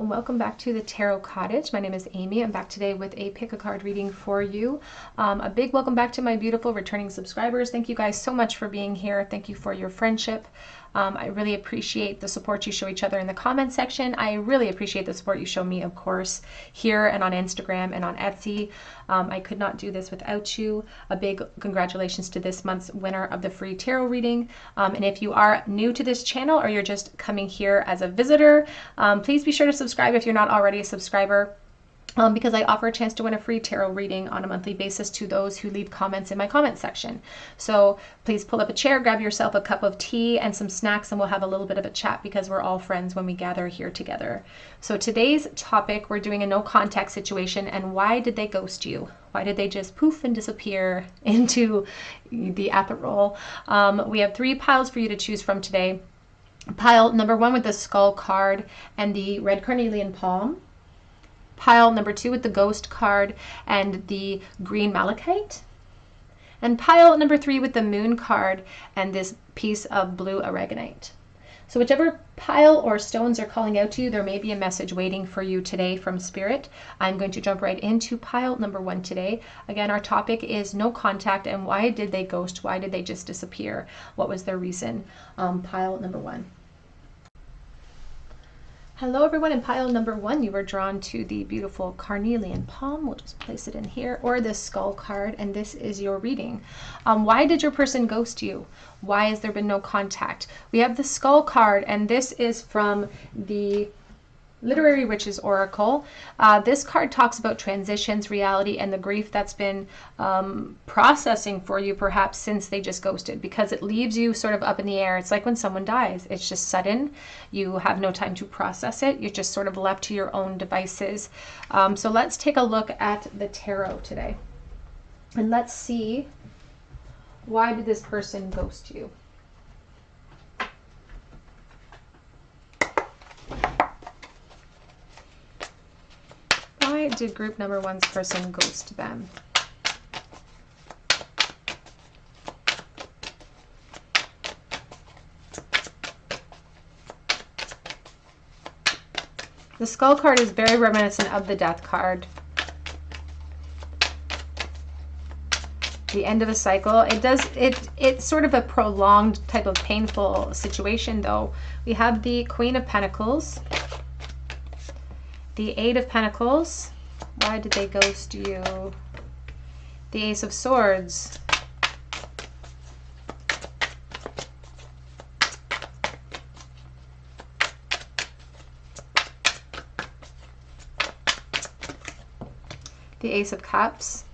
and welcome back to the Tarot Cottage. My name is Amy. I'm back today with a pick a card reading for you. A big welcome back to my beautiful returning subscribers. Thank you guys so much for being here. Thank you for your friendship. I really appreciate the support you show each other in the comment section. I really appreciate the support you show me, of course, here and on Instagram and on Etsy. I could not do this without you. A big congratulations to this month's winner of the free tarot reading. And if you are new to this channel or you're just coming here as a visitor, please be sure to subscribe if you're not already a subscriber. Because I offer a chance to win a free tarot reading on a monthly basis to those who leave comments in my comment section. So please pull up a chair, grab yourself a cup of tea and some snacks, and we'll have a little bit of a chat because we're all friends when we gather here together. So today's topic, we're doing a no contact situation, and why did they ghost you? Why did they just poof and disappear into the ethereal? We have 3 piles for you to choose from today. Pile number 1 with the skull card and the red carnelian palm. Pile number 2 with the ghost card and the green malachite. And pile number 3 with the moon card and this piece of blue aragonite. So whichever pile or stones are calling out to you, there may be a message waiting for you today from Spirit. I'm going to jump right into pile number 1 today. Again, our topic is no contact, and why did they ghost? Why did they just disappear? What was their reason? Pile number 1. Hello everyone, in pile number 1 you were drawn to the beautiful carnelian palm. We'll just place it in here, or the skull card, and this is your reading. Why did your person ghost you? Why has there been no contact? We have the skull card, and this is from the Literary Witches Oracle. This card talks about transitions, reality, and the grief that's been processing for you perhaps since they just ghosted, because it leaves you sort of up in the air. It's like when someone dies. It's just sudden. You have no time to process it. You're just sort of left to your own devices. So let's take a look at the tarot today. And let's see, why did this person ghost you? Why did group number 1's person ghost them? The skull card is very reminiscent of the death card. The end of a cycle. It's sort of a prolonged type of painful situation though. We have the Queen of Pentacles. The 8 of Pentacles. Why did they ghost you? The Ace of Swords. The Ace of Cups.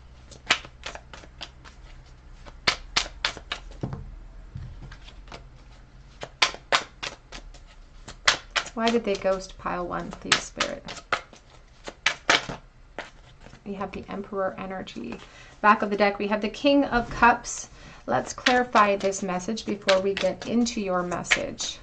Why did they ghost pile 1, please, Spirit? We have the Emperor energy. Back of the deck, we have the King of Cups. Let's clarify this message before we get into your message.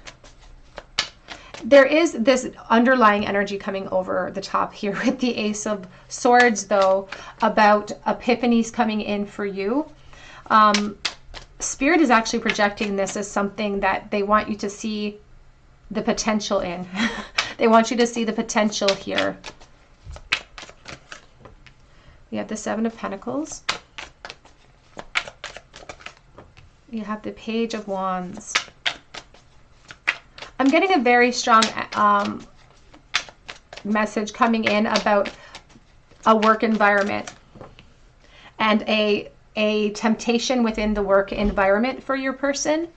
There is this underlying energy coming over the top here with the Ace of Swords, though, about epiphanies coming in for you. Spirit is actually projecting this as something that they want you to see the potential in. They want you to see the potential here. We have the 7 of Pentacles. You have the Page of Wands. I'm getting a very strong message coming in about a work environment and a temptation within the work environment for your person.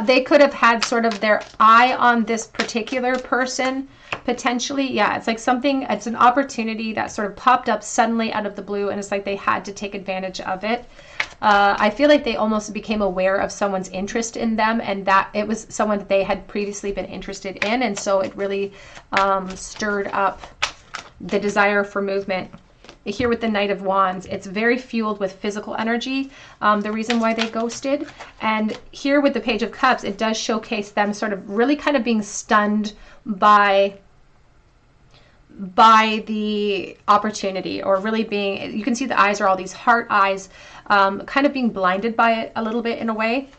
They could have had sort of their eye on this particular person, potentially. Yeah, it's like something, it's an opportunity that sort of popped up suddenly out of the blue, and it's like they had to take advantage of it. I feel like they almost became aware of someone's interest in them, and that it was someone that they had previously been interested in, and so it really stirred up the desire for movement. Here with the Knight of Wands, it's very fueled with physical energy, the reason why they ghosted. And here with the Page of Cups, it does showcase them sort of really kind of being stunned by the opportunity, or really being, you can see the eyes are all these heart eyes, kind of being blinded by it a little bit in a way.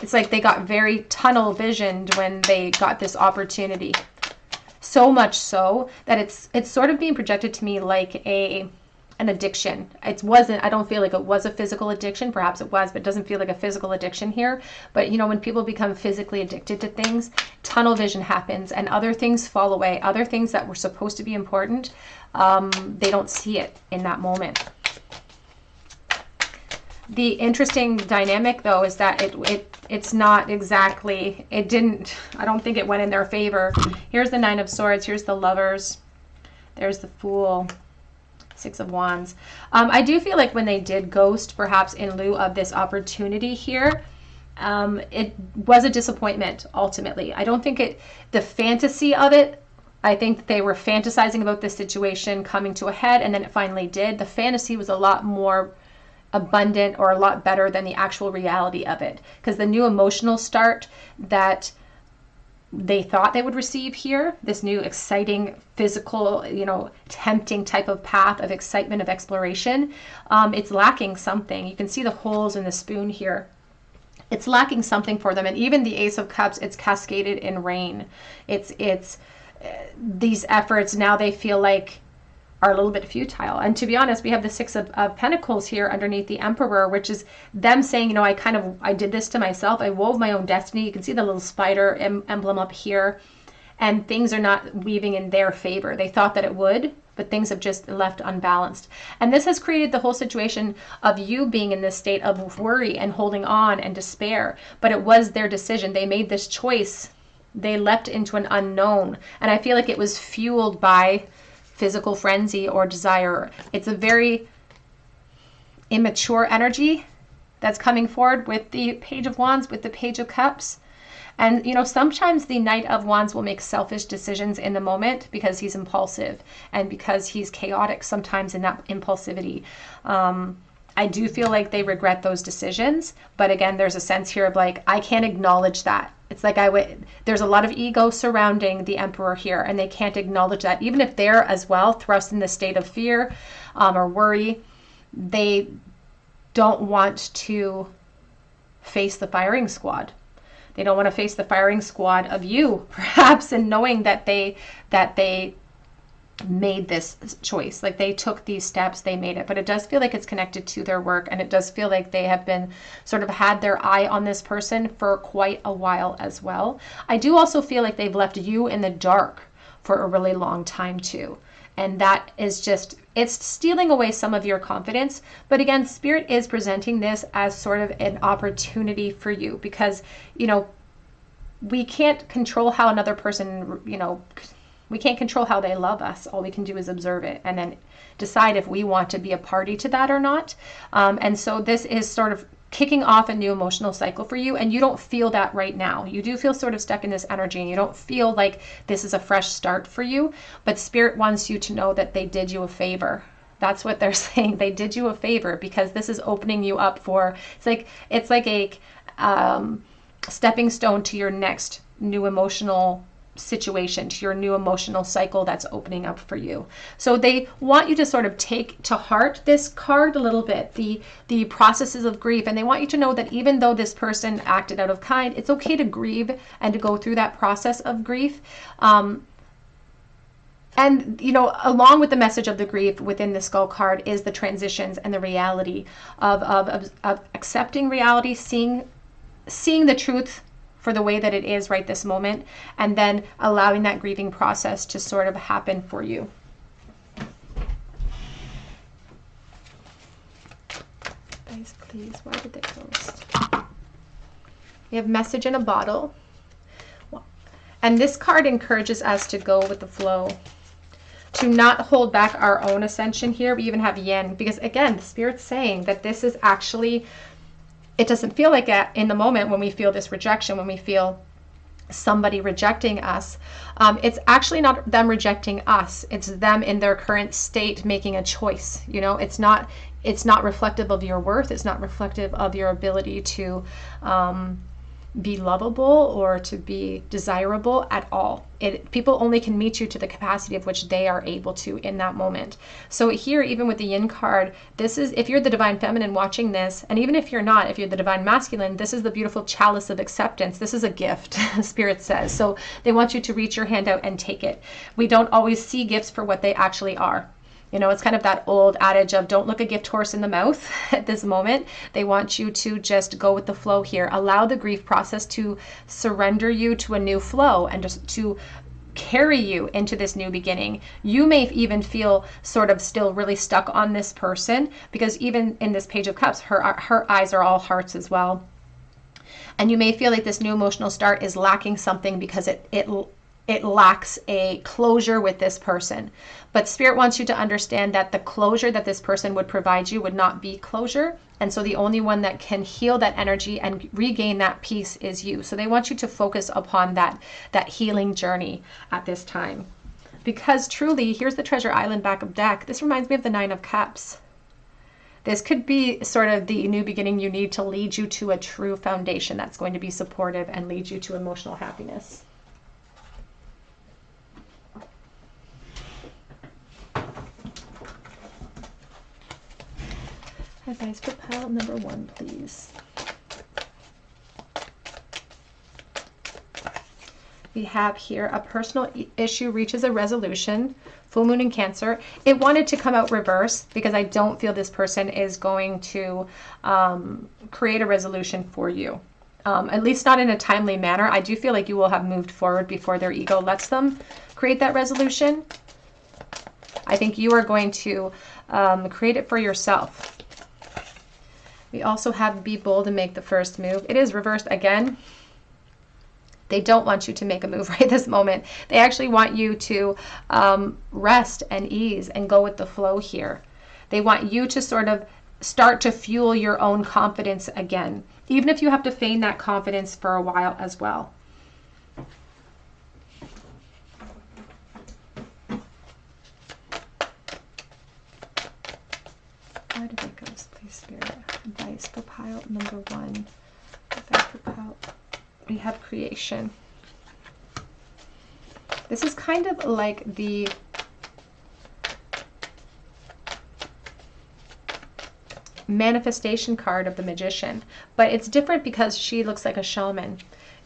It's like they got very tunnel visioned when they got this opportunity. So much so that it's sort of being projected to me like an addiction. It wasn't, I don't feel like it was a physical addiction. Perhaps it was, but it doesn't feel like a physical addiction here. But you know, when people become physically addicted to things, tunnel vision happens and other things fall away. Other things that were supposed to be important, they don't see it in that moment. The interesting dynamic though is that it's not exactly, I don't think it went in their favor. Here's the Nine of Swords, here's the Lovers, there's the Fool, Six of Wands. I do feel like when they did ghost, perhaps in lieu of this opportunity here, it was a disappointment ultimately. I don't think the fantasy of it, I think they were fantasizing about this situation coming to a head, and then it finally did. The fantasy was a lot more abundant or a lot better than the actual reality of it, because the new emotional start that they thought they would receive here, this new exciting physical, you know, tempting type of path of excitement, of exploration, it's lacking something. You can see the holes in the spoon here. It's lacking something for them. And even the Ace of Cups, it's cascaded in rain. It's these efforts now they feel like are a little bit futile. And to be honest, we have the Six of Pentacles here underneath the Emperor, which is them saying, you know, I did this to myself. I wove my own destiny. You can see the little spider emblem up here, and things are not weaving in their favor. They thought that it would, but things have just left unbalanced. And this has created the whole situation of you being in this state of worry and holding on and despair. But it was their decision. They made this choice. They leapt into an unknown. And I feel like it was fueled by physical frenzy or desire. It's a very immature energy that's coming forward with the Page of Wands, with the Page of Cups. And, you know, sometimes the Knight of Wands will make selfish decisions in the moment because he's impulsive and because he's chaotic sometimes in that impulsivity. I do feel like they regret those decisions. But again, there's a sense here of like, I can't acknowledge that. It's like there's a lot of ego surrounding the Emperor here, and they can't acknowledge that. Even if they're as well thrust in the state of fear or worry, they don't want to face the firing squad. They don't want to face the firing squad of you, perhaps, and knowing that they made this choice. Like they took these steps, they made it. But it does feel like it's connected to their work, and it does feel like they have been sort of had their eye on this person for quite a while as well. I do also feel like they've left you in the dark for a really long time too. And that is just, it's stealing away some of your confidence. But again, Spirit is presenting this as sort of an opportunity for you, because, you know, we can't control how another person, you know, we can't control how they love us. All we can do is observe it and then decide if we want to be a party to that or not. And so this is sort of kicking off a new emotional cycle for you, and you don't feel that right now. You do feel sort of stuck in this energy, and you don't feel like this is a fresh start for you. But Spirit wants you to know that they did you a favor. That's what they're saying. They did you a favor, because this is opening you up for, it's like a stepping stone to your next new emotional situation, to your new emotional cycle that's opening up for you. So they want you to sort of take to heart this card a little bit, the processes of grief, and they want you to know that even though this person acted out of kind, it's okay to grieve and to go through that process of grief. And, you know, along with the message of the grief within the Skull card is the transitions and the reality of accepting reality, seeing the truth for the way that it is right this moment, and then allowing that grieving process to sort of happen for you. Guys, please, why did they ghost? We have message in a bottle. And this card encourages us to go with the flow, to not hold back our own ascension here. We even have yen, because again, the Spirit's saying that this is actually, it doesn't feel like it in the moment when we feel this rejection, when we feel somebody rejecting us. It's actually not them rejecting us. It's them in their current state making a choice. You know, it's not reflective of your worth. It's not reflective of your ability to be lovable or to be desirable at all. People only can meet you to the capacity of which they are able to in that moment. So here, even with the yin card, this is, if you're the divine feminine watching this, and even if you're not, if you're the divine masculine, this is the beautiful chalice of acceptance. This is a gift, Spirit says. So they want you to reach your hand out and take it. We don't always see gifts for what they actually are. You know, it's kind of that old adage of don't look a gift horse in the mouth at this moment. They want you to just go with the flow here. Allow the grief process to surrender you to a new flow and just to carry you into this new beginning. You may even feel sort of still really stuck on this person, because even in this Page of Cups, her eyes are all hearts as well. And you may feel like this new emotional start is lacking something because it lacks a closure with this person. But Spirit wants you to understand that the closure that this person would provide you would not be closure. And so the only one that can heal that energy and regain that peace is you. So they want you to focus upon that healing journey at this time. Because truly, here's the Treasure Island back of deck. This reminds me of the Nine of Cups. This could be sort of the new beginning you need to lead you to a true foundation that's going to be supportive and lead you to emotional happiness. Advice for pile number 1, please. We have here a personal issue reaches a resolution. Full moon in Cancer. It wanted to come out reverse because I don't feel this person is going to create a resolution for you. At least not in a timely manner. I do feel like you will have moved forward before their ego lets them create that resolution. I think you are going to create it for yourself. We also have be bold and make the first move. It is reversed again. They don't want you to make a move right this moment. They actually want you to rest and ease and go with the flow here. They want you to sort of start to fuel your own confidence again, even if you have to feign that confidence for a while as well. Where did it go, please, Spirit? Advice for pile number 1. Advice for pile. We have creation. This is kind of like the manifestation card of the Magician, but it's different because she looks like a shaman.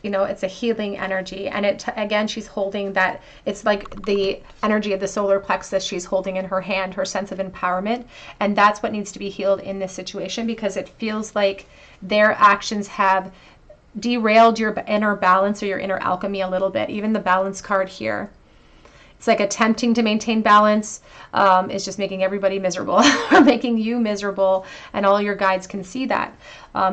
You know, it's a healing energy, and again, she's holding that, it's like the energy of the solar plexus she's holding in her hand, her sense of empowerment, and that's what needs to be healed in this situation, because it feels like their actions have derailed your inner balance or your inner alchemy a little bit. Even the balance card here, it's like attempting to maintain balance is just making everybody miserable or making you miserable, and all your guides can see that.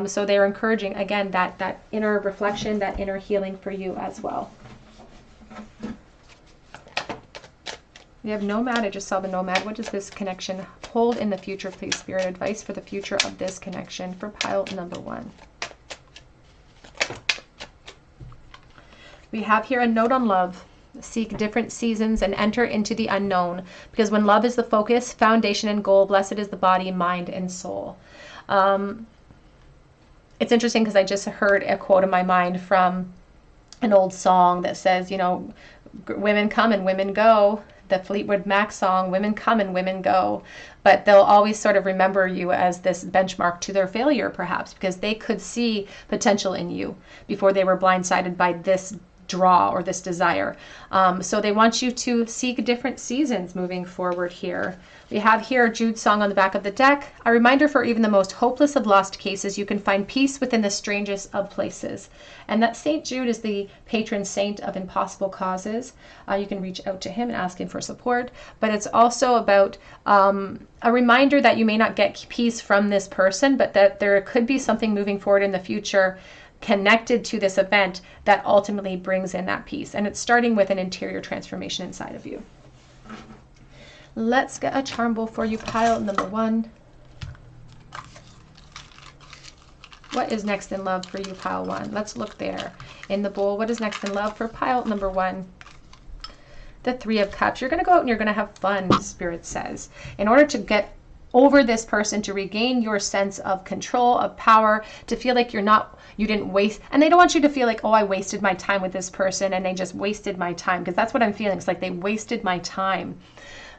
So they're encouraging, again, that inner reflection, that inner healing for you as well. We have Nomad. I just saw the Nomad. What does this connection hold in the future, please, Spirit? Advice for the future of this connection for pile number 1. We have here a note on love. Seek different seasons and enter into the unknown, because when love is the focus, foundation, and goal, blessed is the body, mind, and soul. It's interesting because I just heard a quote in my mind from an old song that says, you know, women come and women go. The Fleetwood Mac song, women come and women go. But they'll always sort of remember you as this benchmark to their failure, perhaps, because they could see potential in you before they were blindsided by this draw or this desire. So they want you to seek different seasons moving forward here. We have here Jude's song on the back of the deck. A reminder for even the most hopeless of lost cases, you can find peace within the strangest of places. And that Saint Jude is the patron saint of impossible causes. You can reach out to him and ask him for support. But it's also about a reminder that you may not get peace from this person, but that there could be something moving forward in the future connected to this event that ultimately brings in that peace. And it's starting with an interior transformation inside of you. Let's get a charm bowl for you, pile number 1. What is next in love for you, pile 1? Let's look there in the bowl. What is next in love for pile number 1? The 3 of Cups. You're going to go out and you're going to have fun, Spirit says. In order to get over this person, to regain your sense of control, of power, to feel like you didn't waste. And they don't want you to feel like, oh, I wasted my time with this person and they just wasted my time, because that's what I'm feeling. It's like they wasted my time.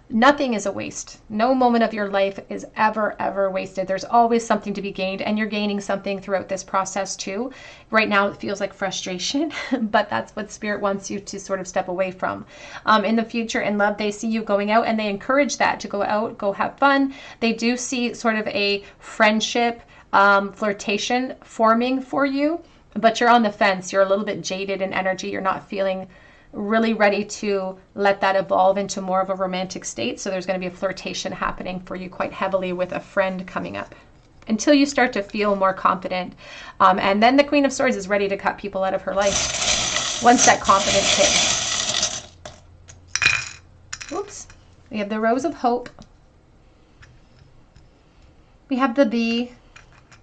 Nothing is a waste. No moment of your life is ever wasted. There's always something to be gained, and you're gaining something throughout this process too. Right now it feels like frustration, but that's what Spirit wants you to sort of step away from. In the future, in love, they see you going out, and they encourage that, to go out, go have fun. They do see sort of a friendship, flirtation forming for you, but you're on the fence. You're a little bit jaded in energy. You're not feeling really ready to let that evolve into more of a romantic state. So there's going to be a flirtation happening for you quite heavily with a friend coming up, until you start to feel more confident. And then the Queen of Swords is ready to cut people out of her life once that confidence hits. Oops. We have the Rose of Hope. We have the B.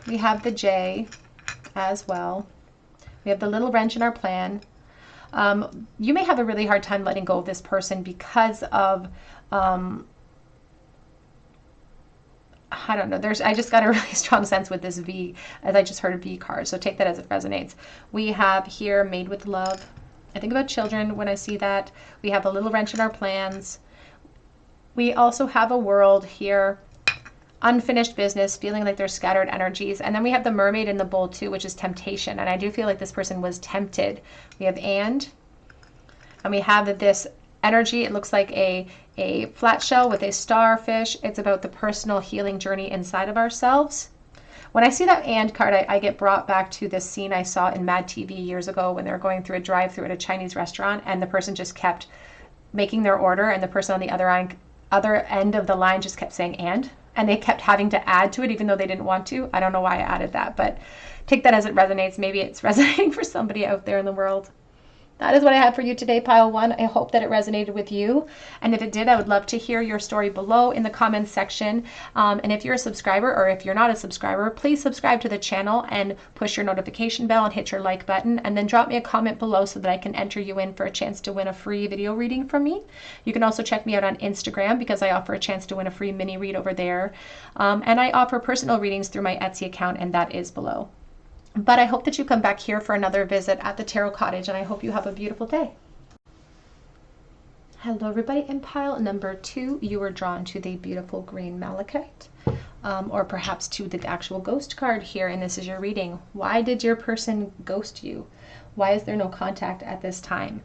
We have the J as well. We have the little wrench in our plan. You may have a really hard time letting go of this person because of, I don't know, I just got a really strong sense with this V, as I just heard a V card. So take that as it resonates. We have here Made with Love. I think about children when I see that. We have a little wrench in our plans. We also have a World here. Unfinished business, feeling like there's scattered energies. And then we have the Mermaid in the bowl too, which is temptation. And I do feel like this person was tempted. We have and we have this energy. It looks like a flat shell with a starfish. It's about the personal healing journey inside of ourselves. When I see that and card, I get brought back to this scene I saw in Mad TV years ago, when they were going through a drive-thru at a Chinese restaurant, and the person just kept making their order, and the person on the other end of the line just kept saying and they kept having to add to it even though they didn't want to. I don't know why I added that, but take that as it resonates. Maybe it's resonating for somebody out there in the world. That is what I had for you today, Pile 1. I hope that it resonated with you. And if it did, I would love to hear your story below in the comments section. And if you're a subscriber, or if you're not a subscriber, please subscribe to the channel and push your notification bell and hit your like button. And then drop me a comment below so that I can enter you in for a chance to win a free video reading from me. You can also check me out on Instagram, because I offer a chance to win a free mini read over there. And I offer personal readings through my Etsy account, and that is below. But I hope that you come back here for another visit at the Tarot Cottage, and I hope you have a beautiful day. Hello everybody. In pile number 2, you were drawn to the beautiful green malachite, or perhaps to the actual ghost card here, and this is your reading. Why did your person ghost you? Why is there no contact at this time?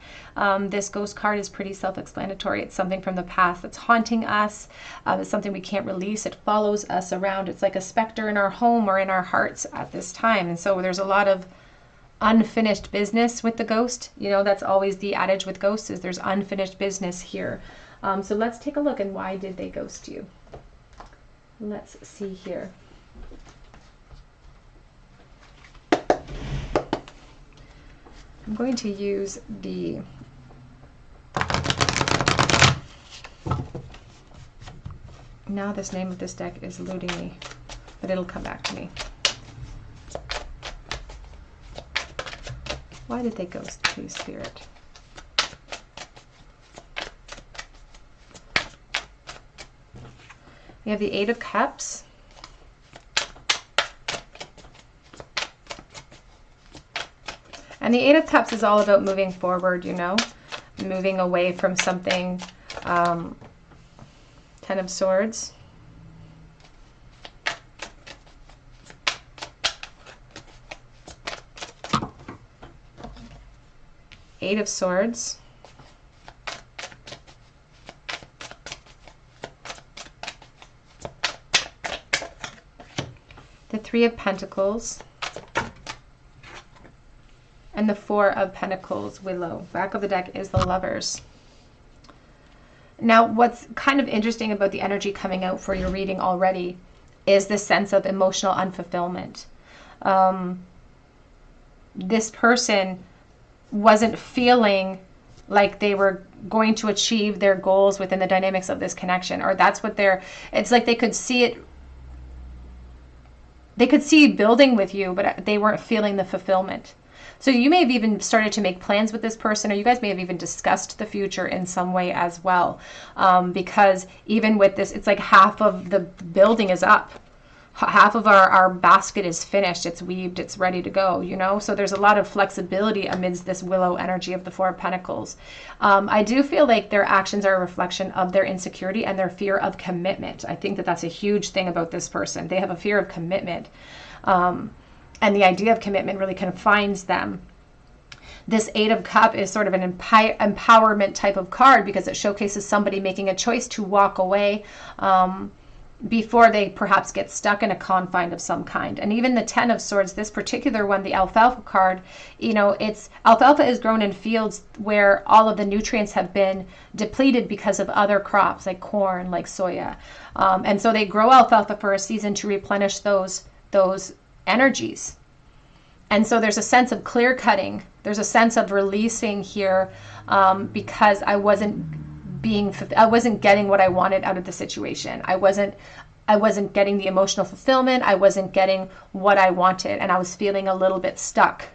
This ghost card is pretty self-explanatory. It's something from the past that's haunting us. It's something we can't release. It follows us around. It's like a specter in our home or in our hearts at this time. And so there's a lot of unfinished business with the ghost. You know, that's always the adage with ghosts, is there's unfinished business here. So let's take a look. And why did they ghost you? Let's see here. I'm going to use the now this name of this deck is eluding me, but it'll come back to me. Why did they ghost, please, Spirit? We have the Eight of Cups. And the Eight of Cups is all about moving forward, you know, moving away from something. 10 of Swords. Eight of Swords. The Three of Pentacles. And the Four of Pentacles, Willow. Back of the deck is the Lovers. Now, what's kind of interesting about the energy coming out for your reading already is this sense of emotional unfulfillment. This person wasn't feeling like they were going to achieve their goals within the dynamics of this connection, or that's what it's like they could see it. They could see building with you, but they weren't feeling the fulfillment. So you may have even started to make plans with this person, or you guys may have even discussed the future in some way as well. Because even with this, it's like half of the building is up. Half of our basket is finished. It's weaved. It's ready to go, you know? So there's a lot of flexibility amidst this willow energy of the Four of Pentacles. I do feel like their actions are a reflection of their insecurity and their fear of commitment. I think that that's a huge thing about this person. They have a fear of commitment. And the idea of commitment really confines them. This Eight of Cups is sort of an empowerment type of card because it showcases somebody making a choice to walk away before they perhaps get stuck in a confine of some kind. And even the Ten of Swords, this particular one, the alfalfa card, you know, alfalfa is grown in fields where all of the nutrients have been depleted because of other crops like corn, like soya. And so they grow alfalfa for a season to replenish those energies. And so there's a sense of clear cutting. There's a sense of releasing here because I wasn't getting what I wanted out of the situation. I wasn't getting the emotional fulfillment. I wasn't getting what I wanted, and I was feeling a little bit stuck.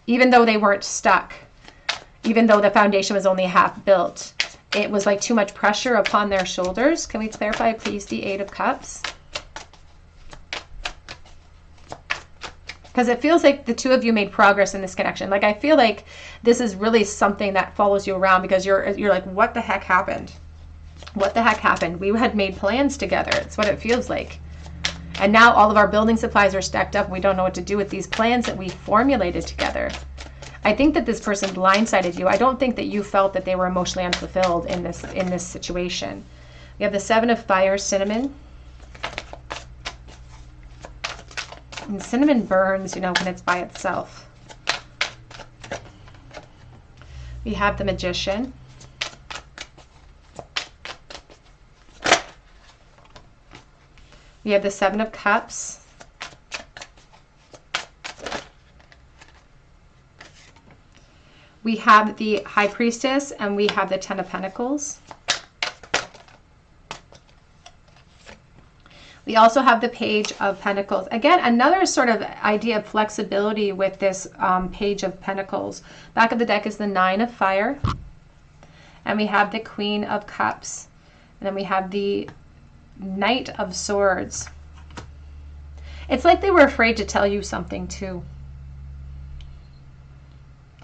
Even though they weren't stuck, even though the foundation was only half built, it was like too much pressure upon their shoulders. Can we clarify, please, the Eight of Cups? Because it feels like the two of you made progress in this connection. Like, I feel like this is really something that follows you around because you're like, what the heck happened? What the heck happened? We had made plans together. It's what it feels like. And now all of our building supplies are stacked up. We don't know what to do with these plans that we formulated together. I think that this person blindsided you. I don't think that you felt that they were emotionally unfulfilled in this situation. We have the Seven of Fire, Cinnamon. And cinnamon burns, you know, when it's by itself. We have the Magician. We have the Seven of Cups. We have the High Priestess, and we have the Ten of Pentacles. We also have the Page of Pentacles. Again, another sort of idea of flexibility with this Page of Pentacles. Back of the deck is the Nine of Fire. And we have the Queen of Cups. And then we have the Knight of Swords. It's like they were afraid to tell you something too.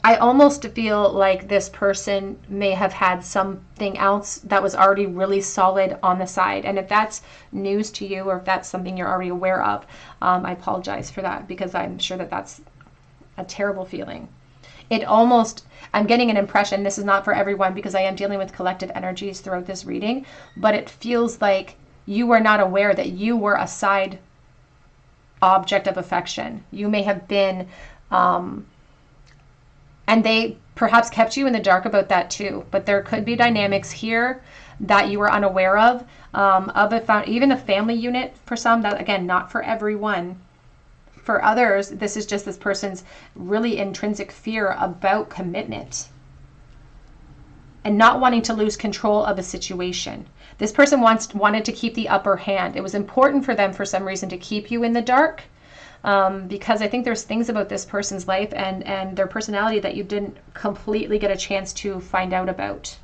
I almost feel like this person may have had something else that was already really solid on the side. And if that's news to you, or if that's something you're already aware of, I apologize for that, because I'm sure that that's a terrible feeling. I'm getting an impression, this is not for everyone because I am dealing with collective energies throughout this reading, but it feels like you were not aware that you were a side object of affection. You may have been... and they perhaps kept you in the dark about that too. But there could be dynamics here that you were unaware of even a family unit for some. That, again, not for everyone. For others, this is just this person's really intrinsic fear about commitment and not wanting to lose control of a situation. This person wanted to keep the upper hand. It was important for them for some reason to keep you in the dark. Because I think there's things about this person's life and their personality that you didn't completely get a chance to find out about.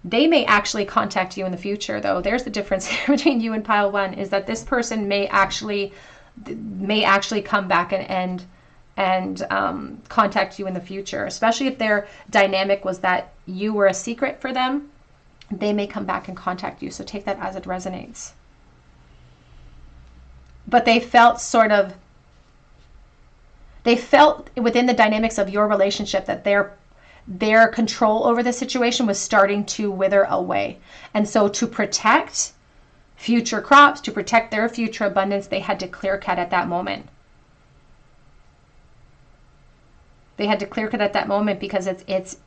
They may actually contact you in the future, though. There's the difference here between you and pile one, is that this person may actually come back and contact you in the future, especially if their dynamic was that you were a secret for them. They may come back and contact you, so take that as it resonates. But they felt within the dynamics of your relationship that their control over the situation was starting to wither away. And so to protect future crops, to protect their future abundance, they had to clear cut at that moment. They had to clear cut at that moment because it's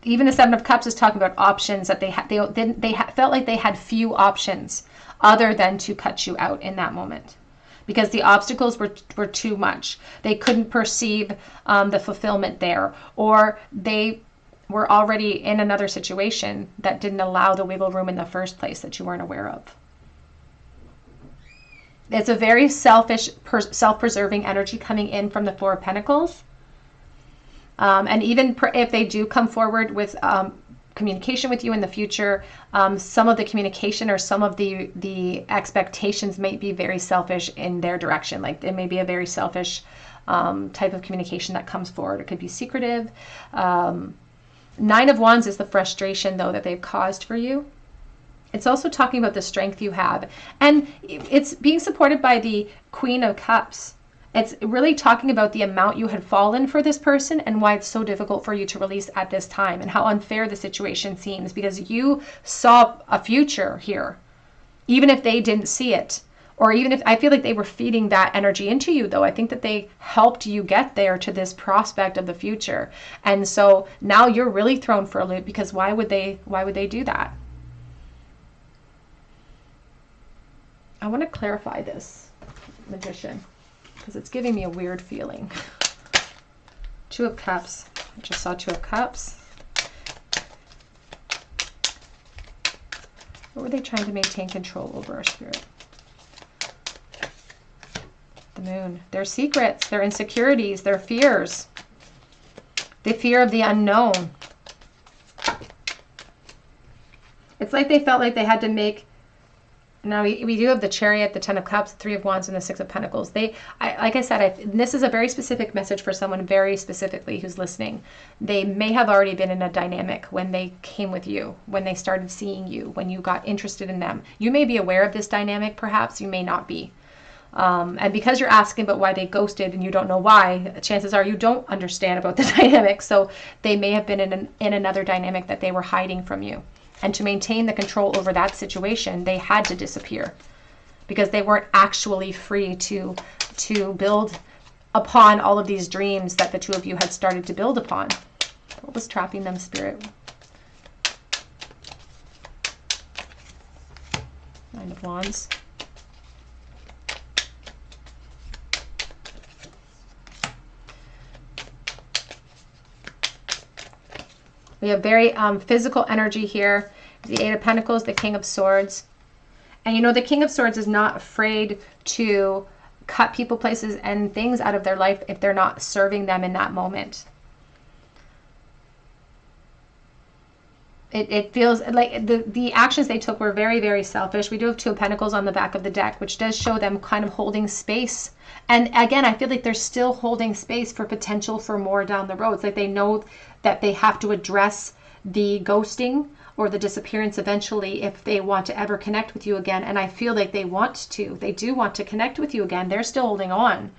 even the Seven of Cups is talking about options that they felt like they had few options other than to cut you out in that moment, because the obstacles were too much. They couldn't perceive the fulfillment there, or they were already in another situation that didn't allow the wiggle room in the first place that you weren't aware of. It's a very selfish, self-preserving energy coming in from the Four of Pentacles. And even if they do come forward with communication with you in the future, some of the communication or some of the expectations might be very selfish in their direction. Like it may be a very selfish type of communication that comes forward. It could be secretive. Nine of Wands is the frustration, though, that they've caused for you. It's also talking about the strength you have. And it's being supported by the Queen of Cups. It's really talking about the amount you had fallen for this person and why it's so difficult for you to release at this time and how unfair the situation seems, because you saw a future here, even if they didn't see it. Or even if, I feel like they were feeding that energy into you, though. I think that they helped you get there to this prospect of the future. And so now you're really thrown for a loop, because why would they do that? I want to clarify this, Magician, because it's giving me a weird feeling. Two of Cups. I just saw Two of Cups. What were they trying to maintain control over, our Spirit? The Moon. Their secrets, their insecurities, their fears. The fear of the unknown. It's like they felt like they had to make... Now, we do have the Chariot, the Ten of Cups, the Three of Wands, and the Six of Pentacles. Like I said, this is a very specific message for someone very specifically who's listening. They may have already been in a dynamic when they came with you, when they started seeing you, when you got interested in them. You may be aware of this dynamic, perhaps. You may not be. And because you're asking about why they ghosted and you don't know why, chances are you don't understand about the dynamic. So they may have been in another dynamic that they were hiding from you. And to maintain the control over that situation, they had to disappear because they weren't actually free to build upon all of these dreams that the two of you had started to build upon. What was trapping them, Spirit? Nine of Wands. We have very physical energy here. The Eight of Pentacles, the King of Swords. And you know, the King of Swords is not afraid to cut people, places, and things out of their life if they're not serving them in that moment. It feels like the actions they took were very, very selfish. We do have Two of Pentacles on the back of the deck, which does show them kind of holding space. And again, I feel like they're still holding space for potential for more down the road. It's like they know that they have to address the ghosting or the disappearance eventually if they want to ever connect with you again. And I feel like they want to. They do want to connect with you again. They're still holding on.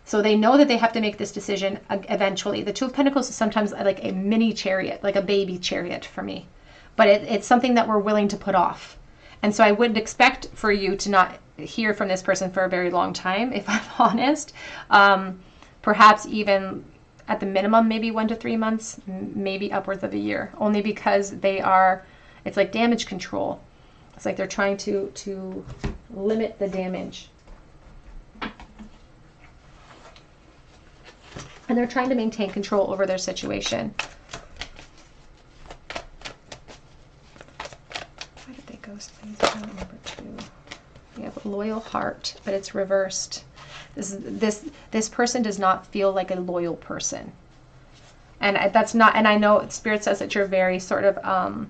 So they know that they have to make this decision eventually. The Two of Pentacles is sometimes like a mini chariot, like a baby chariot for me. But it's something that we're willing to put off. And so I wouldn't expect for you to not hear from this person for a very long time, if I'm honest. Perhaps even at the minimum, maybe 1 to 3 months, maybe upwards of a year. Only because it's like damage control. It's like they're trying to limit the damage. And they're trying to maintain control over their situation. Why did they ghost, please? I don't remember too. We have a loyal heart, but it's reversed. This person does not feel like a loyal person. And that's not, and I know Spirit says that you're very sort of,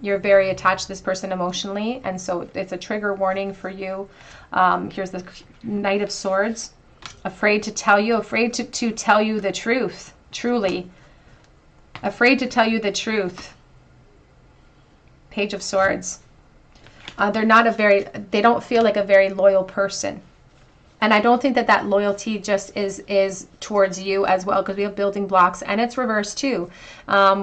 you're very attached to this person emotionally. And so it's a trigger warning for you. Here's the Knight of Swords. Afraid to tell you, afraid to tell you the truth, truly. Afraid to tell you the truth. Page of Swords. They don't feel like a very loyal person. And I don't think that loyalty just is towards you as well, because we have building blocks and it's reversed too.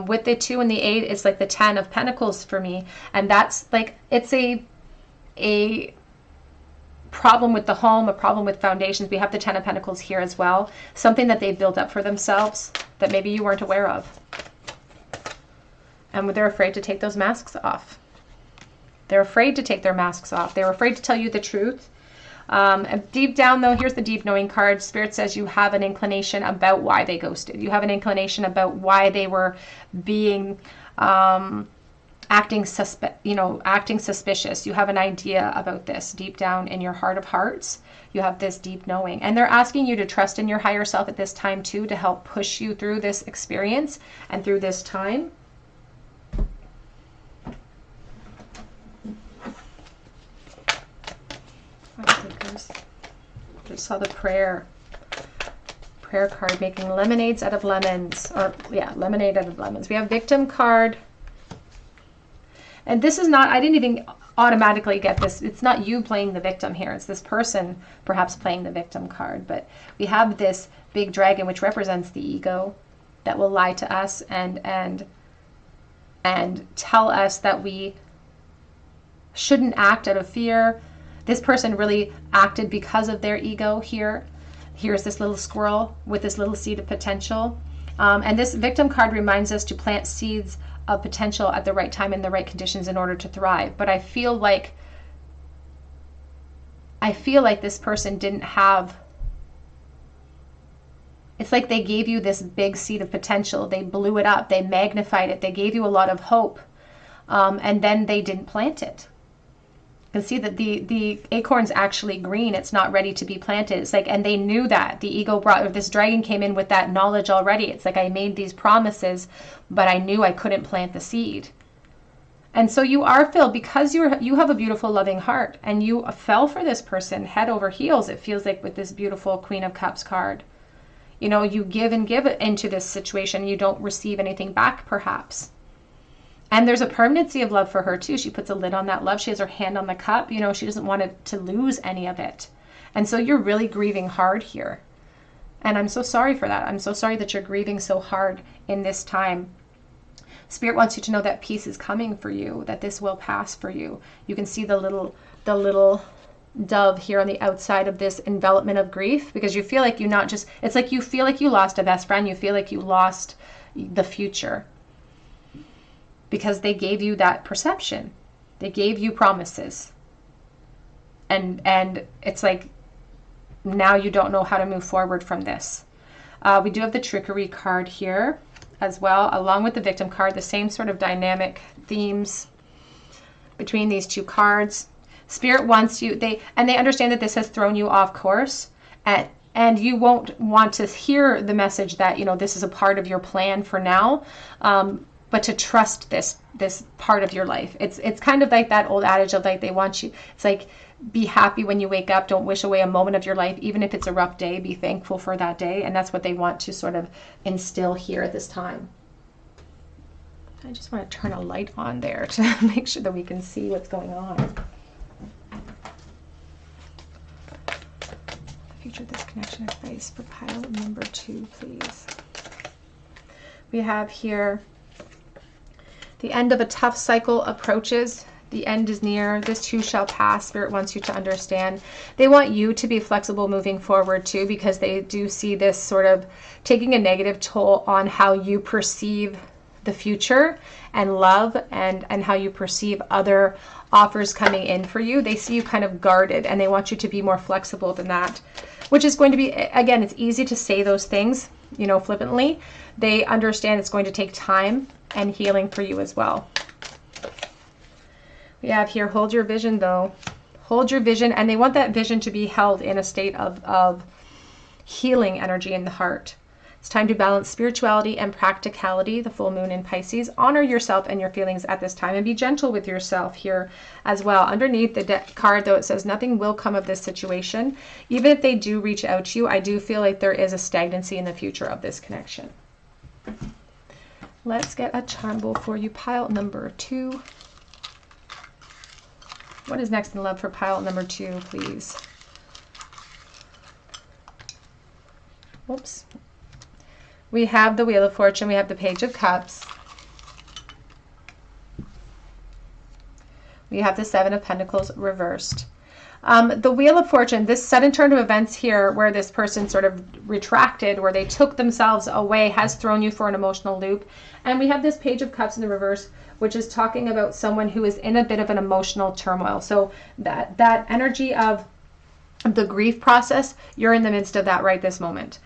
With the 2 and the 8, it's like the 10 of Pentacles for me. And that's like, it's a problem with the home, a problem with foundations. We have the 10 of Pentacles here as well. Something that they built up for themselves that maybe you weren't aware of. And they're afraid to take those masks off. They're afraid to take their masks off. They're afraid to tell you the truth. And deep down though, here's the deep knowing card. Spirit says you have an inclination about why they ghosted. You have an inclination about why they were being acting suspicious. You have an idea about this deep down in your heart of hearts. You have this deep knowing, and they're asking you to trust in your higher self at this time too, to help push you through this experience and through this time. Just saw the prayer card, making lemonades out of lemons, or yeah, lemonade out of lemons. We have victim card, and this is not, I didn't even automatically get this. It's not you playing the victim here. It's this person perhaps playing the victim card. But we have this big dragon, which represents the ego, that will lie to us and tell us that we shouldn't act out of fear. This person really acted because of their ego here. Here's this little squirrel with this little seed of potential. And this victim card reminds us to plant seeds of potential at the right time in the right conditions in order to thrive. But I feel like this person didn't have, it's like they gave you this big seed of potential. They blew it up. They magnified it. They gave you a lot of hope. And then they didn't plant it. You can see that the acorn's actually green. It's not ready to be planted. It's like, and they knew that. The ego brought, or this dragon came in with that knowledge already. It's like, I made these promises, but I knew I couldn't plant the seed. And so you are filled because you have a beautiful, loving heart, and you fell for this person head over heels. It feels like with this beautiful Queen of Cups card. You know, you give and give into this situation. You don't receive anything back, perhaps. And there's a permanency of love for her too. She puts a lid on that love. She has her hand on the cup. You know, she doesn't want to lose any of it. And so you're really grieving hard here. And I'm so sorry for that. I'm so sorry that you're grieving so hard in this time. Spirit wants you to know that peace is coming for you, that this will pass for you. You can see the little dove here on the outside of this envelopment of grief, because you feel like it's like you feel like you lost a best friend. You feel like you lost the future. Because they gave you that perception. They gave you promises. And it's like, now you don't know how to move forward from this. We do have the trickery card here as well, along with the victim card, the same sort of dynamic themes between these two cards. Spirit wants you, they understand that this has thrown you off course, and you won't want to hear the message that, you know, this is a part of your plan for now. But to trust this part of your life. It's kind of like that old adage of like, they want you, it's like, be happy when you wake up. Don't wish away a moment of your life. Even if it's a rough day, be thankful for that day. And that's what they want to sort of instill here at this time. I just want to turn a light on there to make sure that we can see what's going on. Future disconnection advice for pile number 2, please. We have here, the end of a tough cycle approaches. The end is near. This too shall pass. Spirit wants you to understand. They want you to be flexible moving forward too, because they do see this sort of taking a negative toll on how you perceive the future and love, and how you perceive other offers coming in for you. They see you kind of guarded, and they want you to be more flexible than that, which is going to be, again, it's easy to say those things, you know, flippantly. They understand it's going to take time and healing for you as well. We have here, hold your vision though. Hold your vision, and they want that vision to be held in a state of healing energy in the heart. It's time to balance spirituality and practicality, the full moon in Pisces. Honor yourself and your feelings at this time, and be gentle with yourself here as well. Underneath the card though, it says nothing will come of this situation. Even if they do reach out to you, I do feel like there is a stagnancy in the future of this connection. Let's get a charm bowl for you, pile number 2. What is next in love for pile number 2, please? Whoops. We have the Wheel of Fortune. We have the Page of Cups. We have the Seven of Pentacles reversed. The Wheel of Fortune, this sudden turn of events here where this person sort of retracted, where they took themselves away, has thrown you for an emotional loop. And we have this Page of Cups in the reverse, which is talking about someone who is in a bit of an emotional turmoil. So that energy of the grief process, you're in the midst of that right this moment.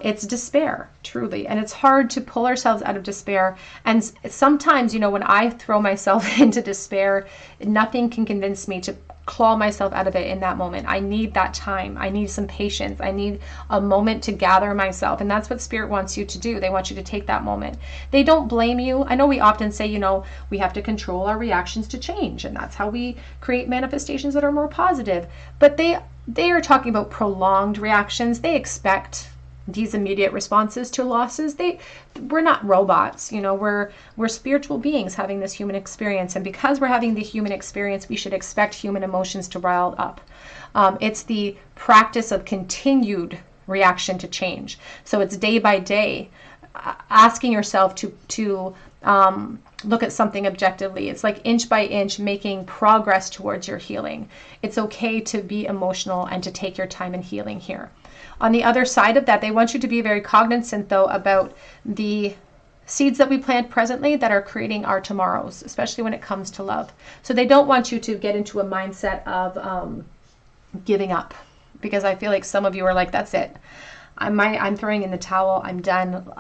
It's despair, truly. And it's hard to pull ourselves out of despair. And sometimes, you know, when I throw myself into despair, nothing can convince me to claw myself out of it in that moment. I need that time. I need some patience. I need a moment to gather myself. And that's what Spirit wants you to do. They want you to take that moment. They don't blame you. I know we often say, you know, we have to control our reactions to change. And that's how we create manifestations that are more positive. But they are talking about prolonged reactions. They expect these immediate responses to losses. We're not robots, you know, we're spiritual beings having this human experience. And because we're having the human experience, we should expect human emotions to rile up. It's the practice of continued reaction to change. So it's day by day, asking yourself to look at something objectively. It's like inch by inch making progress towards your healing. It's okay to be emotional and to take your time in healing here. On the other side of that, they want you to be very cognizant, though, about the seeds that we plant presently that are creating our tomorrows, especially when it comes to love. So they don't want you to get into a mindset of giving up, because I feel like some of you are like, that's it. I'm throwing in the towel. I'm done.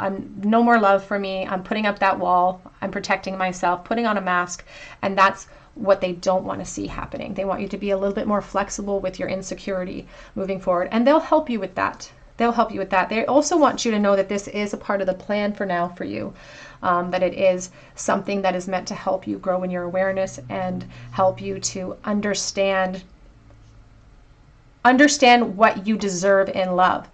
No more love for me. I'm putting up that wall. I'm protecting myself, putting on a mask. And that's what they don't want to see happening. They want you to be a little bit more flexible with your insecurity moving forward. And they'll help you with that. They'll help you with that. They also want you to know that this is a part of the plan for now for you. That it is something that is meant to help you grow in your awareness and help you to understand what you deserve in love,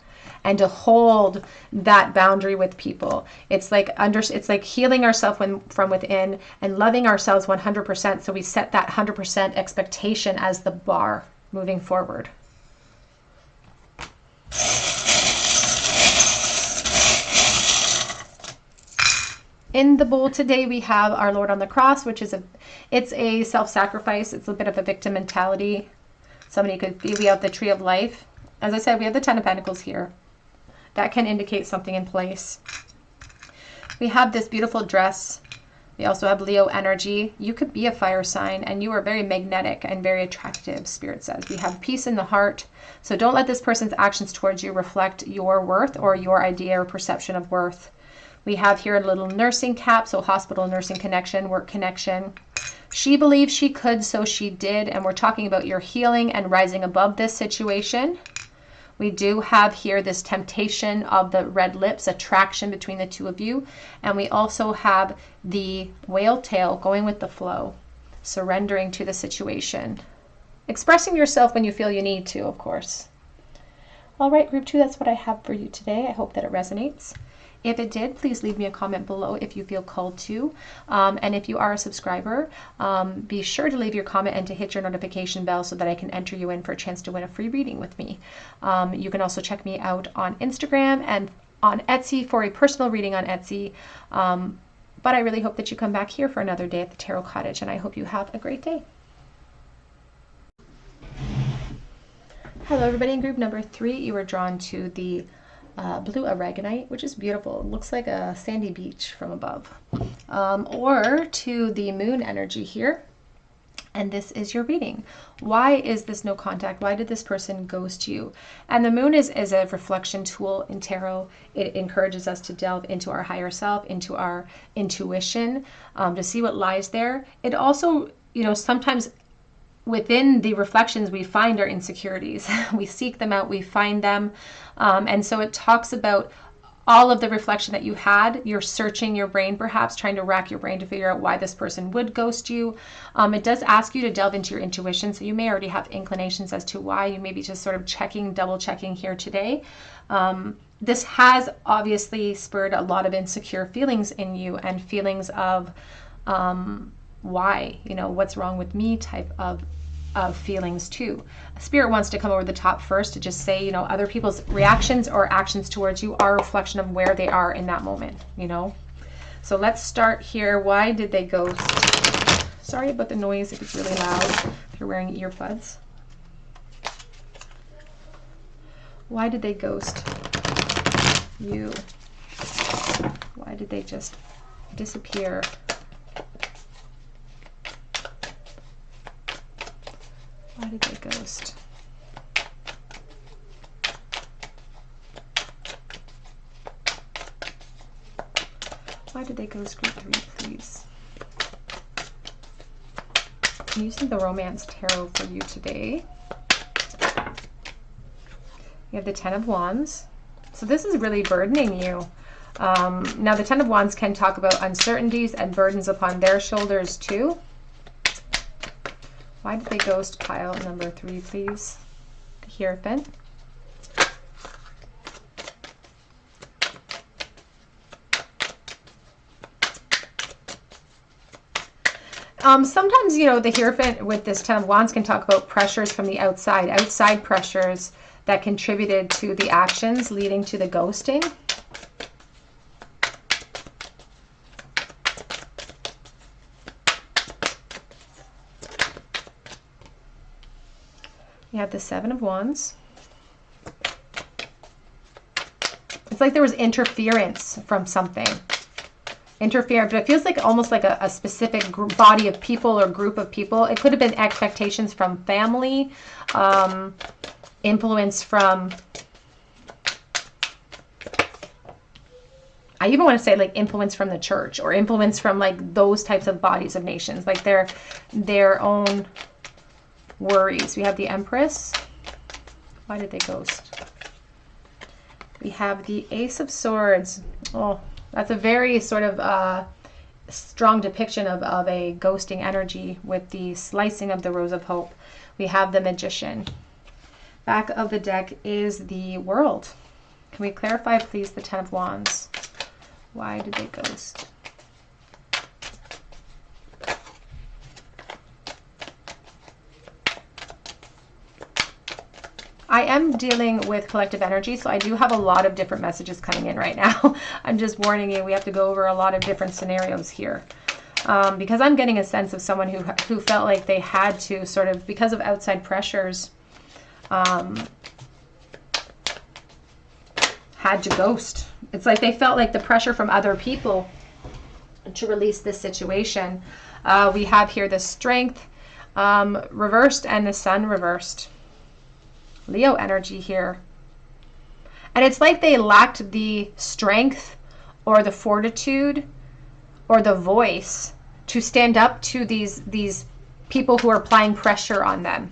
and to hold that boundary with people. It's like healing ourselves from within and loving ourselves 100%. So we set that 100% expectation as the bar moving forward. In the bowl today, we have our Lord on the cross, which is it's a self-sacrifice. It's a bit of a victim mentality. Somebody could be. We have the Tree of Life. As I said, we have the Ten of Pentacles here. That can indicate something in place. We have this beautiful dress. We also have Leo energy. You could be a fire sign, and you are very magnetic and very attractive, Spirit says. We have peace in the heart. So don't let this person's actions towards you reflect your worth or your idea or perception of worth. We have here a little nursing cap, so hospital nursing connection, work connection. She believed she could, so she did. And we're talking about your healing and rising above this situation. We do have here this temptation of the red lips, attraction between the two of you. And we also have the whale tail, going with the flow, surrendering to the situation. Expressing yourself when you feel you need to, of course. All right, group 2, that's what I have for you today. I hope that it resonates. If it did, please leave me a comment below if you feel called to. And if you are a subscriber, be sure to leave your comment and to hit your notification bell so that I can enter you in for a chance to win a free reading with me. You can also check me out on Instagram and on Etsy for a personal reading on Etsy. But I really hope that you come back here for another day at the Tarot Cottage, and I hope you have a great day. Hello, everybody. In group number 3, you are drawn to the blue aragonite, which is beautiful. It looks like a sandy beach from above. Or to the moon energy here. And this is your reading. Why is this no contact? Why did this person ghost you? And the moon is a reflection tool in tarot. It encourages us to delve into our higher self, into our intuition, to see what lies there. It also, you know, sometimes within the reflections, we find our insecurities. We seek them out, we find them. And so it talks about all of the reflection that you had. You're searching your brain, perhaps trying to rack your brain to figure out why this person would ghost you. It does ask you to delve into your intuition. So you may already have inclinations as to why. You may be just sort of double checking here today. This has obviously spurred a lot of insecure feelings in you, and feelings of why, you know, what's wrong with me type of feelings too. Spirit wants to come over the top first to just say, you know, other people's reactions or actions towards you are a reflection of where they are in that moment, you know. So let's start here. Why did they ghost? Sorry about the noise if it's really loud, if you're wearing earbuds. Why did they ghost you? Why did they just disappear? Why did they ghost? Why did they ghost group 3, please? I'm using the Romance Tarot for you today. You have the Ten of Wands. So this is really burdening you. Now the Ten of Wands can talk about uncertainties and burdens upon their shoulders too. Why did they ghost pile number 3, please? The Hierophant. Sometimes, you know, the Hierophant with this Ten of Wands can talk about pressures from the outside pressures that contributed to the actions leading to the ghosting. You have the Seven of Wands. It's like there was interference from something. Interference, but it feels like almost like a specific body of people or group of people. It could have been expectations from family, influence from, I even want to say like influence from the church or influence from like those types of bodies of nations, like their own worries. We have the Empress. Why did they ghost? We have the Ace of Swords. Oh, that's a very sort of strong depiction of a ghosting energy with the slicing of the Rose of Hope. We have the Magician. Back of the deck is the World. Can we clarify, please, the Ten of Wands? Why did they ghost? I am dealing with collective energy, so I do have a lot of different messages coming in right now. I'm just warning you, we have to go over a lot of different scenarios here. Because I'm getting a sense of someone who felt like they had to sort of, because of outside pressures, had to ghost. It's like they felt like the pressure from other people to release this situation. We have here the Strength reversed and the Sun reversed. Leo energy here. And it's like they lacked the strength or the fortitude or the voice to stand up to these people who are applying pressure on them.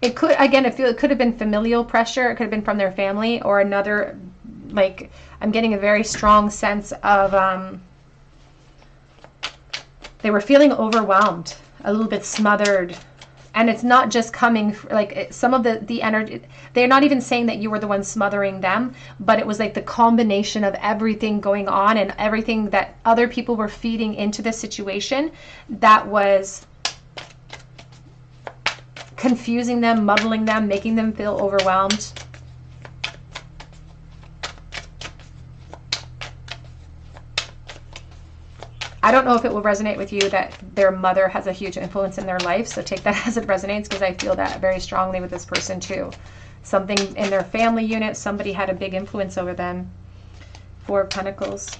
It could, again, I feel it could have been familial pressure. It could have been from their family or another, like, I'm getting a very strong sense of they were feeling overwhelmed, a little bit smothered. And it's not just coming, like some of the energy, they're not even saying that you were the one smothering them, but it was like the combination of everything going on and everything that other people were feeding into the situation that was confusing them, muddling them, making them feel overwhelmed. I don't know if it will resonate with you that their mother has a huge influence in their life, so take that as it resonates, because I feel that very strongly with this person too. Something in their family unit, somebody had a big influence over them. Four of Pentacles.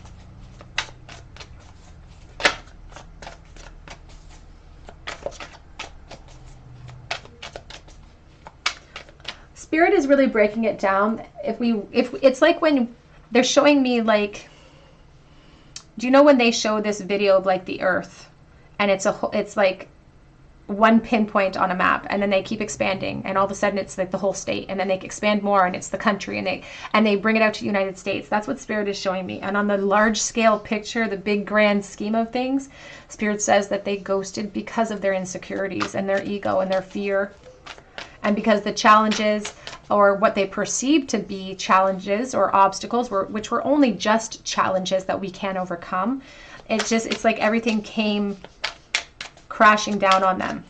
Spirit is really breaking it down. If it's like when they're showing me, like, do you know when they show this video of like the Earth, and it's like one pinpoint on a map, and then they keep expanding, and all of a sudden it's like the whole state, and then they expand more, and it's the country, and they bring it out to the United States. That's what Spirit is showing me. And on the large scale picture, the big grand scheme of things, Spirit says that they ghosted because of their insecurities and their ego and their fear, and because the challenges, or what they perceived to be challenges or obstacles, which were only just challenges that we can overcome. It's like everything came crashing down on them.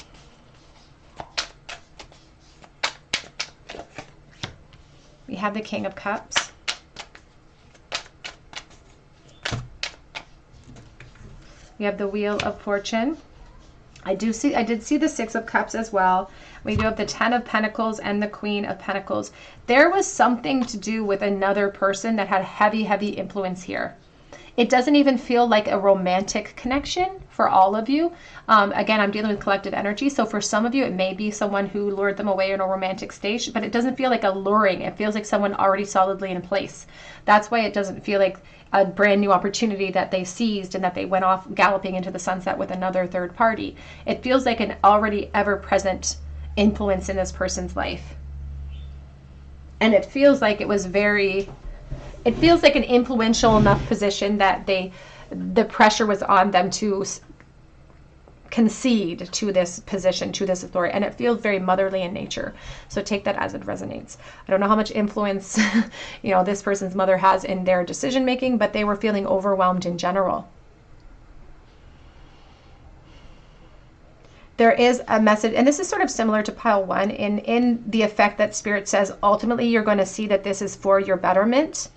We have the King of Cups. We have the Wheel of Fortune. I did see the Six of Cups as well. We do have the Ten of Pentacles and the Queen of Pentacles. There was something to do with another person that had heavy, heavy influence here. It doesn't even feel like a romantic connection for all of you. Again, I'm dealing with collective energy. So for some of you, it may be someone who lured them away in a romantic stage, but it doesn't feel like a luring. It feels like someone already solidly in place. That's why it doesn't feel like a brand new opportunity that they seized and that they went off galloping into the sunset with another third party. It feels like an already ever-present influence in this person's life. And it feels like it feels like an influential enough position that the pressure was on them to concede to this position, to this authority, and it feels very motherly in nature. So take that as it resonates. I don't know how much influence this person's mother has in their decision making, but they were feeling overwhelmed in general. There is a message, and this is sort of similar to pile 1 in the effect that Spirit says, ultimately you're going to see that this is for your betterment.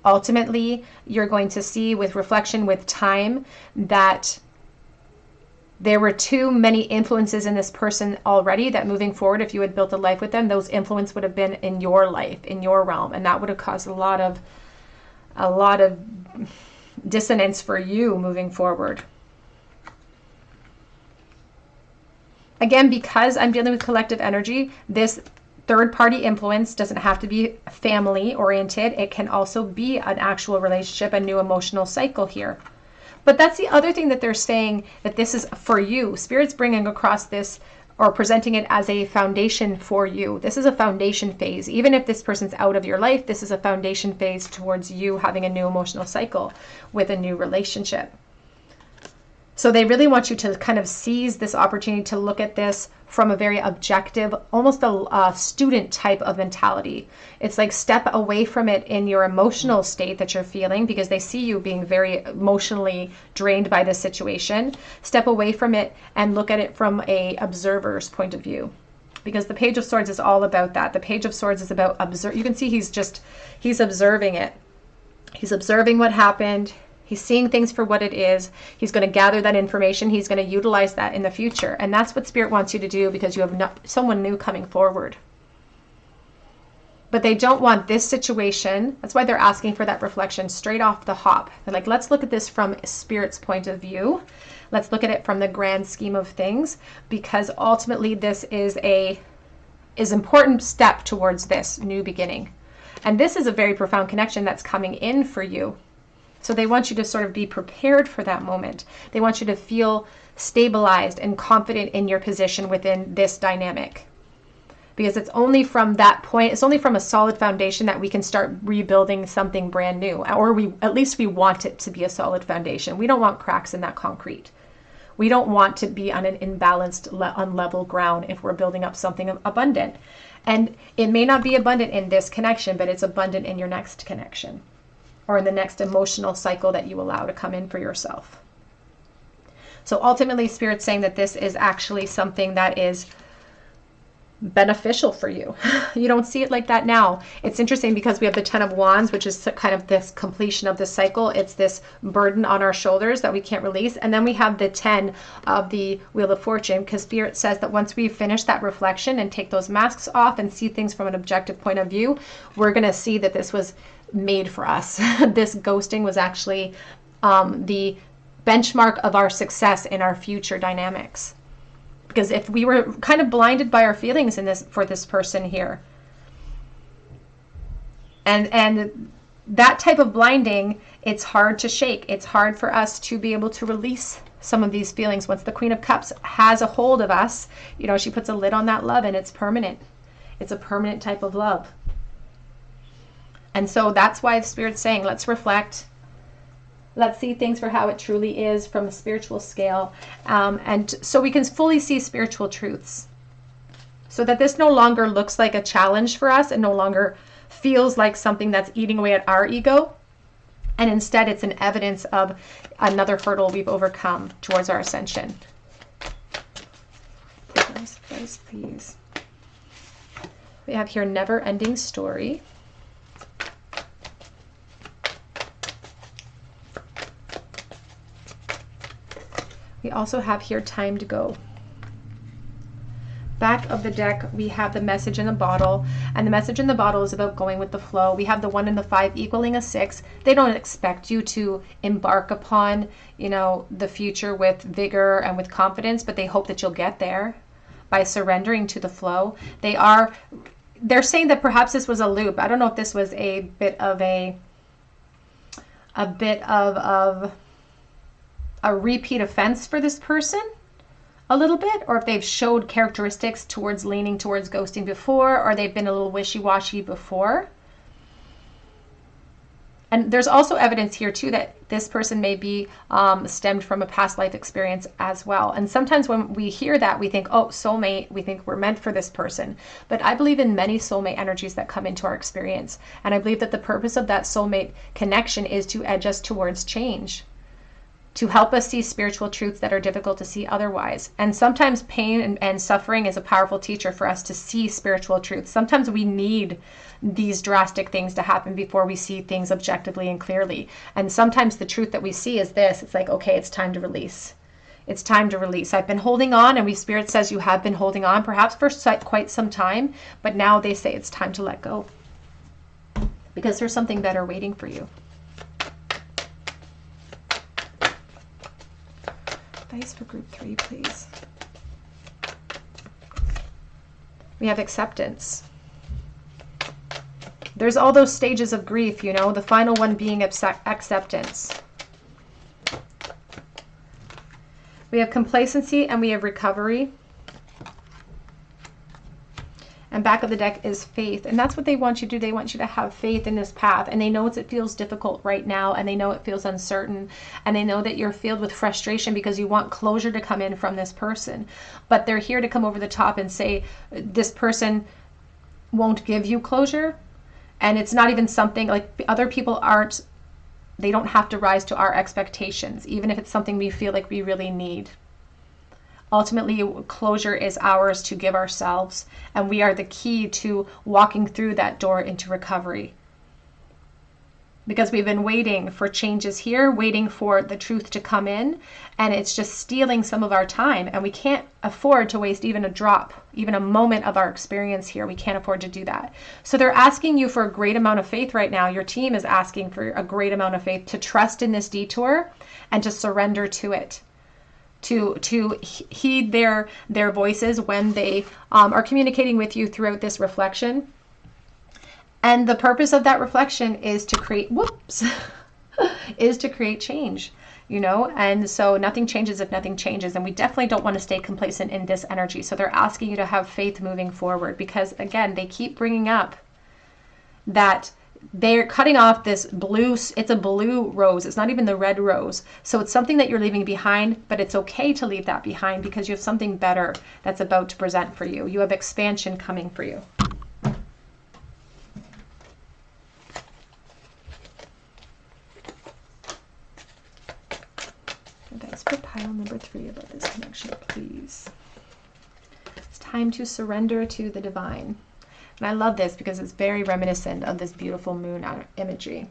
Ultimately, you're going to see with reflection, with time, that there were too many influences in this person already, that moving forward, if you had built a life with them, those influences would have been in your life, in your realm, and that would have caused a lot of dissonance for you moving forward. Again, because I'm dealing with collective energy, this third-party influence doesn't have to be family-oriented. It can also be an actual relationship, a new emotional cycle here. But that's the other thing that they're saying, that this is for you. Spirit's bringing across this, or presenting it as a foundation for you. This is a foundation phase. Even if this person's out of your life, this is a foundation phase towards you having a new emotional cycle with a new relationship. So they really want you to kind of seize this opportunity to look at this from a very objective, almost a student type of mentality. It's like step away from it in your emotional state that you're feeling, because they see you being very emotionally drained by this situation. Step away from it and look at it from a observer's point of view. Because the Page of Swords is all about that. The Page of Swords is about you can see he's observing it. He's observing what happened. He's seeing things for what it is. He's going to gather that information. He's going to utilize that in the future. And that's what Spirit wants you to do, because you have someone new coming forward. But they don't want this situation. That's why they're asking for that reflection straight off the hop. They're like, let's look at this from Spirit's point of view. Let's look at it from the grand scheme of things, because ultimately this is an important step towards this new beginning. And this is a very profound connection that's coming in for you. So they want you to sort of be prepared for that moment. They want you to feel stabilized and confident in your position within this dynamic. Because it's only from that point, it's only from a solid foundation that we can start rebuilding something brand new. Or at least we want it to be a solid foundation. We don't want cracks in that concrete. We don't want to be on an imbalanced, unlevel ground if we're building up something abundant. And it may not be abundant in this connection, but it's abundant in your next connection, or in the next emotional cycle that you allow to come in for yourself. So ultimately, Spirit's saying that this is actually something that is beneficial for you. You don't see it like that now. It's interesting because we have the 10 of Wands, which is kind of this completion of the cycle. It's this burden on our shoulders that we can't release. And then we have the 10 of the Wheel of Fortune, because Spirit says that once we finish that reflection and take those masks off and see things from an objective point of view, we're going to see that this was made for us. This ghosting was actually the benchmark of our success in our future dynamics. Because if we were kind of blinded by our feelings in this for this person here, and that type of blinding, it's hard to shake. It's hard for us to be able to release some of these feelings. Once the Queen of Cups has a hold of us, she puts a lid on that love, and it's permanent. It's a permanent type of love. And so that's why the Spirit's saying, let's reflect. Let's see things for how it truly is from a spiritual scale. And so we can fully see spiritual truths. So that this no longer looks like a challenge for us, and no longer feels like something that's eating away at our ego. And instead, it's an evidence of another hurdle we've overcome towards our ascension. Please. We have here never-ending story. We also have here time to go. Back of the deck, we have the message in the bottle, and the message in the bottle is about going with the flow. We have the 1 and the 5 equaling a 6. They don't expect you to embark upon, you know, the future with vigor and with confidence, but they hope that you'll get there by surrendering to the flow. They're saying that perhaps this was a loop. I don't know if this was a bit of a repeat offense for this person, a little bit, or if they've showed characteristics towards leaning towards ghosting before, or they've been a little wishy-washy before. And there's also evidence here too that this person may be stemmed from a past life experience as well. And sometimes when we hear that, we think, oh, soulmate, we think we're meant for this person. But I believe in many soulmate energies that come into our experience. And I believe that the purpose of that soulmate connection is to edge us towards change, to help us see spiritual truths that are difficult to see otherwise. And sometimes pain and suffering is a powerful teacher for us to see spiritual truths. Sometimes we need these drastic things to happen before we see things objectively and clearly. And sometimes the truth that we see is this. It's like, okay, it's time to release. It's time to release. I've been holding on, and Spirit says you have been holding on, perhaps for quite some time, but now they say it's time to let go, because there's something better waiting for you. Advice for group 3, please. We have acceptance. There's all those stages of grief, you know, the final one being acceptance. We have complacency and we have recovery. And back of the deck is faith. And that's what they want you to do. They want you to have faith in this path. And they know it feels difficult right now. And they know it feels uncertain. And they know that you're filled with frustration because you want closure to come in from this person. But they're here to come over the top and say, this person won't give you closure. And it's not even something like other people aren't, they don't have to rise to our expectations, even if it's something we feel like we really need. Ultimately, closure is ours to give ourselves, and we are the key to walking through that door into recovery. Because we've been waiting for changes here, waiting for the truth to come in, and it's just stealing some of our time, and we can't afford to waste even a drop, even a moment of our experience here. We can't afford to do that. So they're asking you for a great amount of faith right now. Your team is asking for a great amount of faith to trust in this detour and to surrender to it. To heed their voices when they are communicating with you throughout this reflection. And the purpose of that reflection is to create, is to create change, you know? And so nothing changes if nothing changes. And we definitely don't want to stay complacent in this energy. So they're asking you to have faith moving forward, because again, they keep bringing up that they're cutting off this blue, it's a blue rose. It's not even the red rose. So it's something that you're leaving behind, but it's okay to leave that behind because you have something better that's about to present for you. You have expansion coming for you. Advice for pile number 3 about this connection, please. It's time to surrender to the divine. And I love this because it's very reminiscent of this beautiful moon imagery.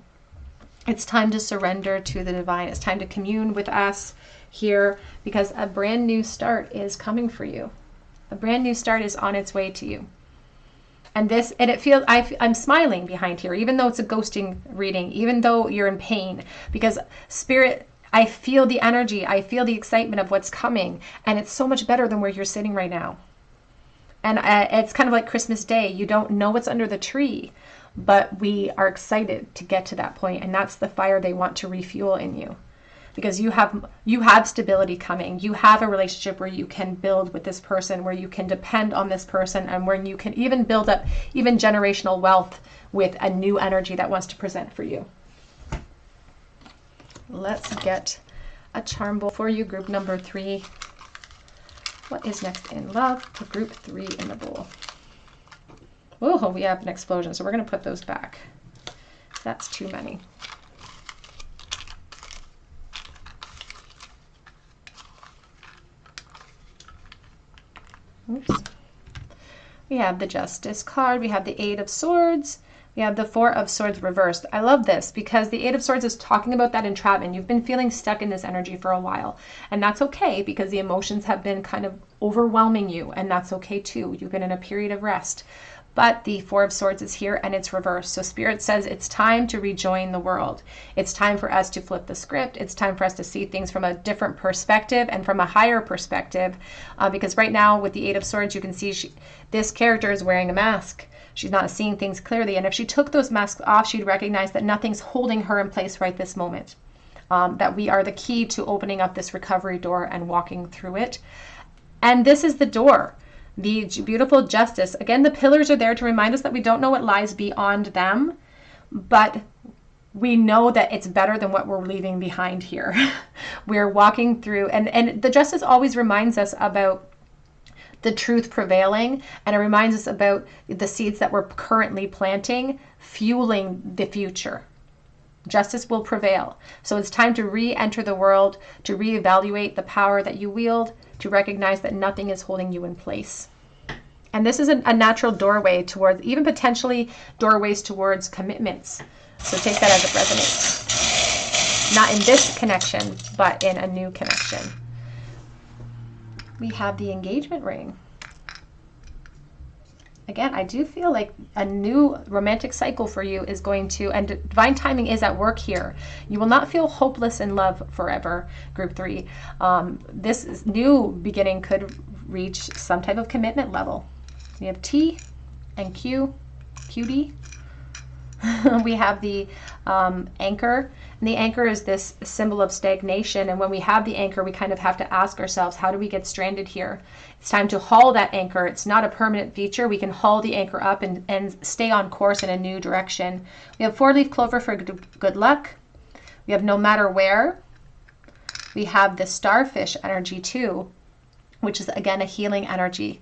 It's time to surrender to the divine. It's time to commune with us here, because a brand new start is coming for you. A brand new start is on its way to you. And it feels, I'm smiling behind here, even though it's a ghosting reading, even though you're in pain, because Spirit, I feel the energy. I feel the excitement of what's coming. And it's so much better than where you're sitting right now. And it's kind of like Christmas Day. You don't know what's under the tree, but we are excited to get to that point. And that's the fire they want to refuel in you, because you have stability coming. You have a relationship where you can build with this person, where you can depend on this person, and where you can even build up even generational wealth with a new energy that wants to present for you. Let's get a charm bowl for you, group number 3. What is next in love for group 3 in the bowl? Oh, we have an explosion, so we're going to put those back. That's too many. Oops. We have the Justice card. We have the 8 of Swords. We have the Four of Swords reversed. I love this because the Eight of Swords is talking about that entrapment. You've been feeling stuck in this energy for a while, and that's okay because the emotions have been kind of overwhelming you, and that's okay too. You've been in a period of rest. But the Four of Swords is here and it's reversed. So Spirit says it's time to rejoin the world. It's time for us to flip the script. It's time for us to see things from a different perspective and from a higher perspective. Because right now with the Eight of Swords, you can see this character is wearing a mask. She's not seeing things clearly. And if she took those masks off, she'd recognize that nothing's holding her in place right this moment. That we are the key to opening up this recovery door and walking through it. And this is the door. The beautiful Justice. Again, the pillars are there to remind us that we don't know what lies beyond them, but we know that it's better than what we're leaving behind here. We're walking through, and the Justice always reminds us about the truth prevailing, and it reminds us about the seeds that we're currently planting, fueling the future. Justice will prevail. So it's time to re-enter the world, to reevaluate the power that you wield, to recognize that nothing is holding you in place. And this is a natural doorway towards, even potentially doorways towards commitments. So take that as it resonates. Not in this connection, but in a new connection. We have the engagement ring. Again, I do feel like a new romantic cycle for you is going to, and divine timing is at work here. You will not feel hopeless in love forever, group 3. This new beginning could reach some type of commitment level. We have T and Q, QD. We have the anchor, and the anchor is this symbol of stagnation, and when we have the anchor, we kind of have to ask ourselves, how do we get stranded here? It's time to haul that anchor. It's not a permanent feature. We can haul the anchor up and stay on course in a new direction. We have 4-leaf clover for good luck. We have no matter where. We have the starfish energy too, which is again a healing energy.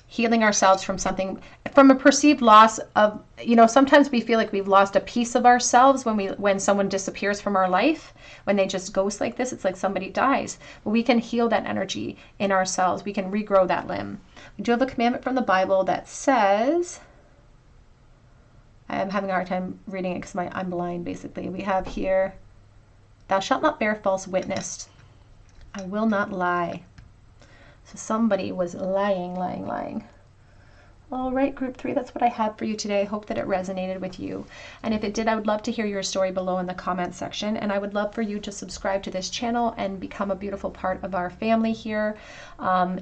Healing ourselves from something, from a perceived loss of, sometimes we feel like we've lost a piece of ourselves when someone disappears from our life, when they just ghost like this. It's like somebody dies. But we can heal that energy in ourselves. We can regrow that limb. We do have a commandment from the Bible that says, I'm having a hard time reading it because I'm blind, basically. We have here, thou shalt not bear false witness. I will not lie. So somebody was lying. All right, group 3, that's what I had for you today. I hope that it resonated with you. And if it did, I would love to hear your story below in the comment section. And I would love for you to subscribe to this channel and become a beautiful part of our family here.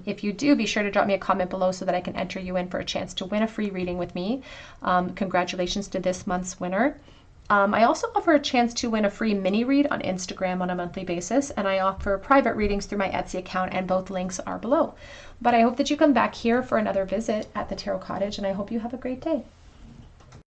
If you do, be sure to drop me a comment below so that I can enter you in for a chance to win a free reading with me. Congratulations to this month's winner. I also offer a chance to win a free mini read on Instagram on a monthly basis, and I offer private readings through my Etsy account, and both links are below. But I hope that you come back here for another visit at the Tarot Cottage, and I hope you have a great day.